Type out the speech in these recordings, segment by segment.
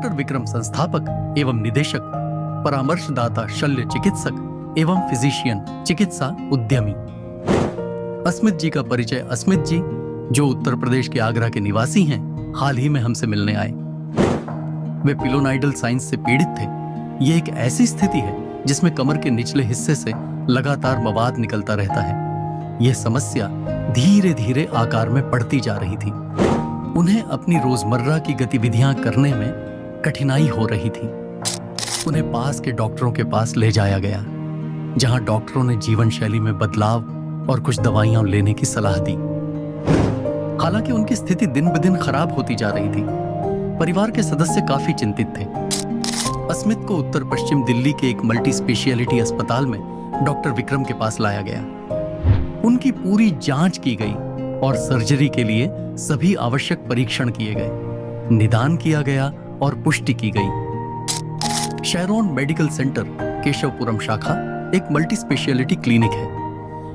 Doctor Vikram संस्थापक एवं निदेशक, परामर्शदाता शल्य चिकित्सक एवं फिजिशियन, चिकित्सा उद्यमी। अस्मित जी का परिचय। अस्मित जी, जो उत्तर प्रदेश के आगरा के निवासी हैं, हाल ही में हमसे मिलने आए। वे पिलोनाइडल साइंस से पीड़ित थे। ये एक ऐसी स्थिति है जिसमें कमर के निचले हिस्से से लगातार मवाद निकलता रहता है। यह समस्या धीरे धीरे आकार में बढ़ती जा रही थी। उन्हें अपनी रोजमर्रा की गतिविधियां करने में कठिनाई हो रही थी। उन्हें पास के डॉक्टरों के पास ले जाया गया, जहां डॉक्टरों ने जीवन शैली में बदलाव और कुछ दवाइयां लेने की सलाह दी। हालांकि उनकी स्थिति दिन ब दिन खराब होती जा रही थी। परिवार के सदस्य काफी चिंतित थे। अस्मित को उत्तर पश्चिम दिल्ली के एक मल्टी स्पेशियलिटी अस्पताल में डॉक्टर विक्रम के पास लाया गया। उनकी पूरी जांच की गई और सर्जरी के लिए सभी आवश्यक परीक्षण किए गए। निदान किया गया और पुष्टि की गई। शैरोन मेडिकल सेंटर, केशवपुरम शाखा, एक मल्टी स्पेशियलिटी क्लिनिक है।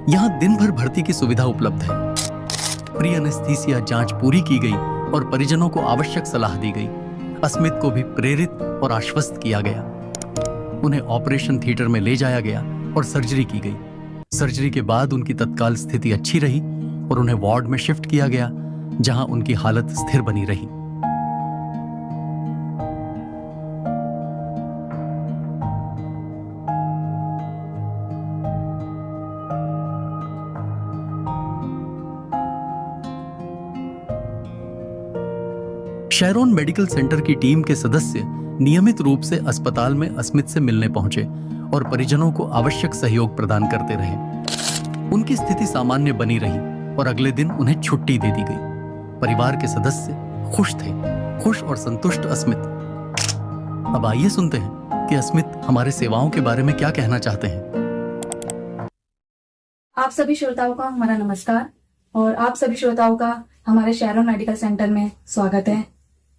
यहाँ दिन भर भर्ती की सुविधा उपलब्ध है। प्री एनेस्थीसिया जांच पूरी की गई और परिजनों को आवश्यक सलाह दी गई। अस्मित को भी प्रेरित और आश्वस्त किया गया। उन्हें ऑपरेशन थिएटर में ले जाया गया और सर्जरी की गई। सर्जरी के बाद उनकी तत्काल स्थिति अच्छी रही और उन्हें वार्ड में शिफ्ट किया गया, जहां उनकी हालत स्थिर बनी रही। शैरोन मेडिकल सेंटर की टीम के सदस्य नियमित रूप से अस्पताल में अस्मित से मिलने पहुंचे और परिजनों को आवश्यक सहयोग प्रदान करते रहे। उनकी स्थिति सामान्य बनी रही और अगले दिन उन्हें छुट्टी दे दी गई। परिवार के सदस्य खुश थे, खुश और संतुष्ट अस्मित। अब आइए सुनते हैं कि अस्मित हमारे सेवाओं के बारे में क्या कहना चाहते हैं। आप सभी श्रोताओं का हमारा नमस्कार और आप सभी श्रोताओं का हमारे शैरोन मेडिकल सेंटर में स्वागत है।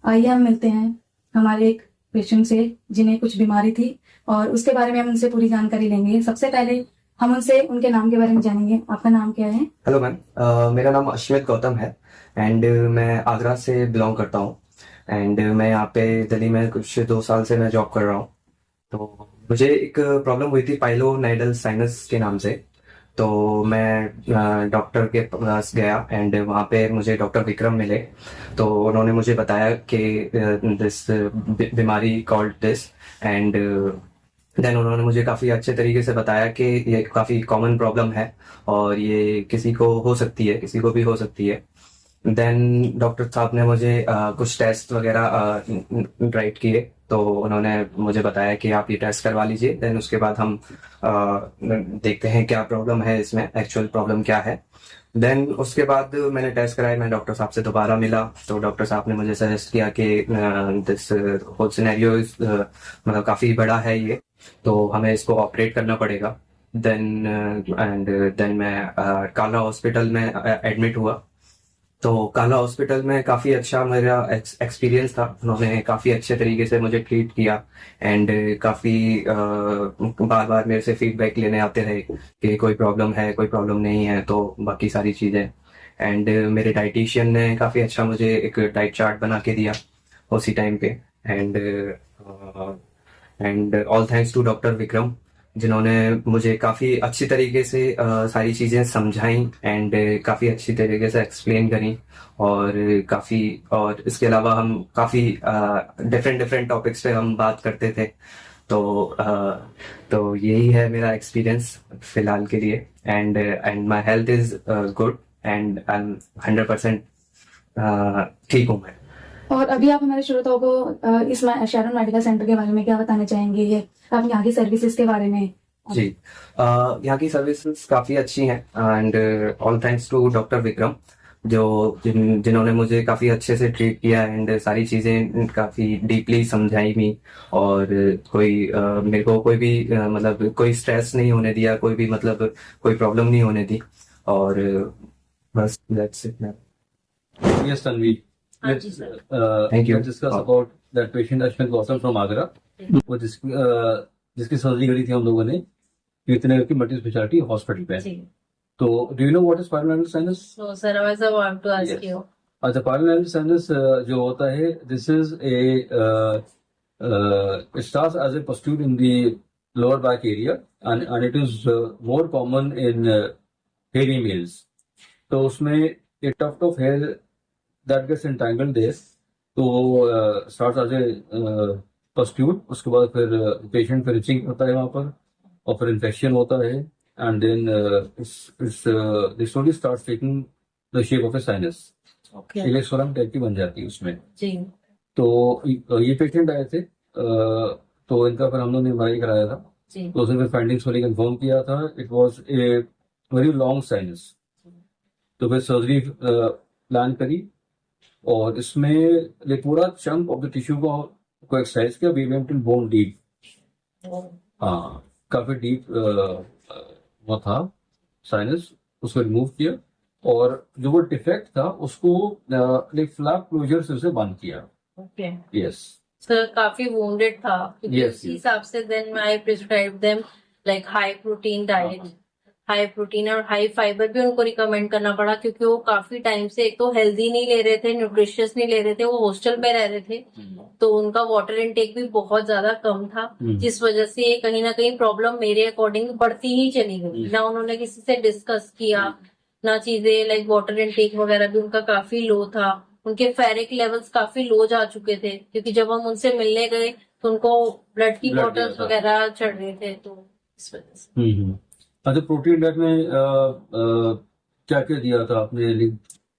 आइए हम मिलते हैं हमारे एक पेशेंट से जिन्हें कुछ बीमारी थी और उसके बारे में हम उनसे पूरी जानकारी लेंगे। सबसे पहले हम उनसे उनके नाम के बारे में जानेंगे। आपका नाम क्या है? हेलो मैम, मेरा नाम अश्मित गौतम है एंड मैं आगरा से बिलोंग करता हूँ एंड मैं यहाँ पे दिल्ली में कुछ 2 साल से मैं जॉब कर रहा हूँ। तो मुझे एक प्रॉब्लम हुई थी पाइलोनाइडल साइनस के नाम से। तो मैं डॉक्टर के पास गया एंड वहाँ पे मुझे डॉक्टर विक्रम मिले। तो उन्होंने मुझे बताया कि दिस बीमारी कॉल्ड दिस एंड देन उन्होंने मुझे काफ़ी अच्छे तरीके से बताया कि ये काफ़ी कॉमन प्रॉब्लम है और ये किसी को हो सकती है, किसी को भी हो सकती है। देन डॉक्टर साहब ने मुझे कुछ टेस्ट वगैरह राइट किए। तो उन्होंने मुझे बताया कि आप ये टेस्ट करवा लीजिए, देन उसके बाद हम देखते हैं क्या प्रॉब्लम है, इसमें एक्चुअल प्रॉब्लम क्या है। देन उसके बाद मैंने टेस्ट कराया, मैं डॉक्टर साहब से दोबारा मिला। तो डॉक्टर साहब ने मुझे सजेस्ट किया कि दिस होल सिनेरियो मतलब काफ़ी बड़ा है ये, तो हमें इसको ऑपरेट करना पड़ेगा। देन मैं काला हॉस्पिटल में एडमिट हुआ। तो काला हॉस्पिटल में काफ़ी अच्छा मेरा एक्सपीरियंस था। उन्होंने काफ़ी अच्छे तरीके से मुझे ट्रीट किया एंड काफ़ी बार बार मेरे से फीडबैक लेने आते रहे कि कोई प्रॉब्लम है, कोई प्रॉब्लम नहीं है, तो बाकी सारी चीज़ें। एंड मेरे डाइटिशियन ने काफ़ी अच्छा मुझे एक डाइट चार्ट बना के दिया उसी टाइम पे। And all thanks to doctor Vikram, जिन्होंने मुझे काफ़ी अच्छी तरीके से सारी चीज़ें समझाई एंड काफ़ी अच्छी तरीके से एक्सप्लेन करी और इसके अलावा हम काफ़ी डिफरेंट टॉपिक्स पे हम बात करते थे। तो यही है मेरा एक्सपीरियंस फिलहाल के लिए and my health is good and I am 100% ठीक हूँ मैं। और अभी आप हमारे श्रोताओं को इस शैरोन मेडिकल सेंटर के बारे में क्या बताना चाहेंगे? ये आप यहाँ की सर्विसेज के बारे में। जी, यहाँ की सर्विसेज काफ़ी अच्छी हैं and all thanks to doctor Vikram, जिन्होंने मुझे काफ़ी अच्छे से ट्रीट किया एंड सारी चीज़ें काफ़ी डीपली समझाई भी और मेरे को कोई भी मतलब कोई स्ट्रेस नहीं होने दिया, कोई भी मतलब कोई प्रॉब्लम नहीं होने दी और बस that's it ma'am. Yes, Tanvi. Thank you. Let's discuss about that patient Ashwin Gautam from Agra, वो जिसकी सर्जरी करी थी हम लोगों ने कीर्तिनगर की मल्टी स्पेशलिटी हॉस्पिटल पे। तो do you know what is pilonidal sinus? No, sir, I was about to ask you. अच्छा, पार्लियामेंट साइनस जो होता है, this is a starts as a pustule in the lower back area and it is more common in hairy males. तो उसमें a tuft of hair that gets entangled there, तो starts as a pustule. उसके बाद फिर patient फिर etching होता है वहां पर, और फिर इन्फेक्शन होता है, and then this slowly starts taking the shape of a sinus. Okay electrolyte स्वरम टाइप की बन जाती है उसमें. जी. तो ये पेशेंट आए थे, तो इनका फिर हम लोगों ने एमआरआई कराया था. जी. तो उसमें फाइंडिंग्स वाली कंफर्म किया था. It was a very long sinus. तो फिर सर्जरी प्लान करी, और इसमें ये पूरा चंक ऑफ द टिश्यू को एक्सरसाइज किया. We went in bone deep. हाँ, काफी डीप वो था साइनस, उसको रिमूव किया, और जो वो डिफेक्ट था उसको लाइक फ्लैप क्लोजर से उसे बंद किया. Okay yes. सर काफी wounded था, क्योंकि Yes, उसी yes. हिसाब से then I prescribe them like high protein diet, high protein और हाई फाइबर भी उनको रिकमेंड करना पड़ा, क्योंकि वो काफी टाइम से एक तो हेल्दी नहीं ले रहे थे, न्यूट्रिशियस नहीं ले रहे थे, वो हॉस्टल में रह रहे थे, तो उनका वाटर इनटेक भी बहुत ज्यादा कम था, जिस वजह से ये कहीं ना कहीं प्रॉब्लम मेरे अकॉर्डिंग बढ़ती ही चली गई. ना उन्होंने किसी से डिस्कस किया, ना चीजें लाइक वाटर इनटेक वगैरह भी उनका काफी लो था. उनके फेरिक लेवल्स काफी लो जा चुके थे, क्योंकि जब हम उनसे मिलने गए तो उनको ब्लड की Blood बॉटल्स दिया था. वगैरह चढ़ रहे थे, तो इस वजह से. अच्छा, प्रोटीन डाइट में क्या क्या दिया था आपने?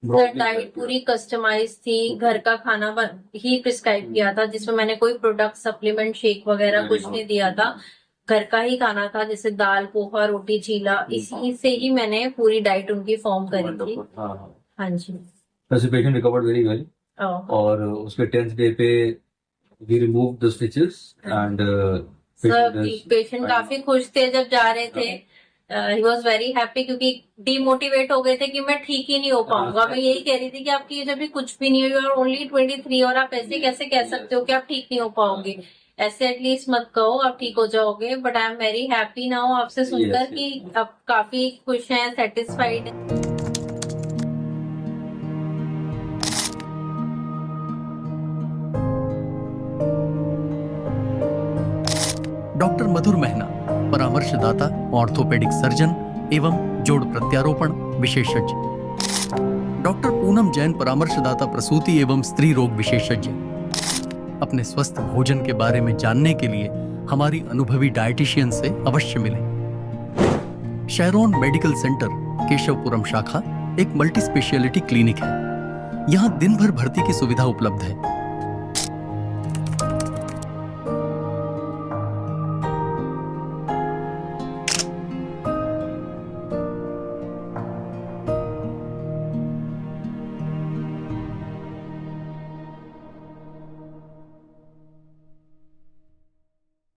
सर डाइट पूरी कस्टमाइज थी, घर का खाना ही प्रिस्क्राइब किया था, जिसमें मैंने कोई प्रोडक्ट सप्लीमेंट शेक वगैरह कुछ नहीं दिया था. घर का ही खाना था, जैसे दाल पोहा रोटी चीला, इसी से ही मैंने पूरी डाइट उनकी फॉर्म करी थी. हाँ जी. वैसे patient recovered very well, oh. और उसके 10th डे पे we remove the stitches and sir patient काफी खुश थे जब जा रहे थे. ही वॉज वेरी हैप्पी, क्योंकि डीमोटिवेट हो गए थे कि मैं ठीक ही नहीं हो पाऊंगा. मैं यही कह रही थी कि आपकी जब भी कुछ भी नहीं हुई और ओनली 23, और आप ऐसे कैसे कह सकते हो कि आप ठीक नहीं हो पाओगे. ऐसे एटलीस्ट मत कहो, आप ठीक हो जाओगे. But I am very happy now आपसे सुनकर Yes, कि आप काफी खुश हैं, सेटिस्फाइड हैं. डॉक्टर मधुर महना, परामर्शदाता, ऑर्थोपेडिक सर्जन एवं जोड़ प्रत्यारोपण विशेषज्ञ. डॉक्टर पूनम जैन, परामर्शदाता, प्रसूति एवं स्त्री रोग विशेषज्ञ. अपने स्वस्थ भोजन के बारे में जानने के लिए हमारी अनुभवी डाइटिशियन से अवश्य मिलें. शहरोन मेडिकल सेंटर, केशवपुरम शाखा एक मल्टी स्पेशलिटी क्लिनिक है. यहाँ दिन भर भर्ती की सुविधा उपलब्ध है.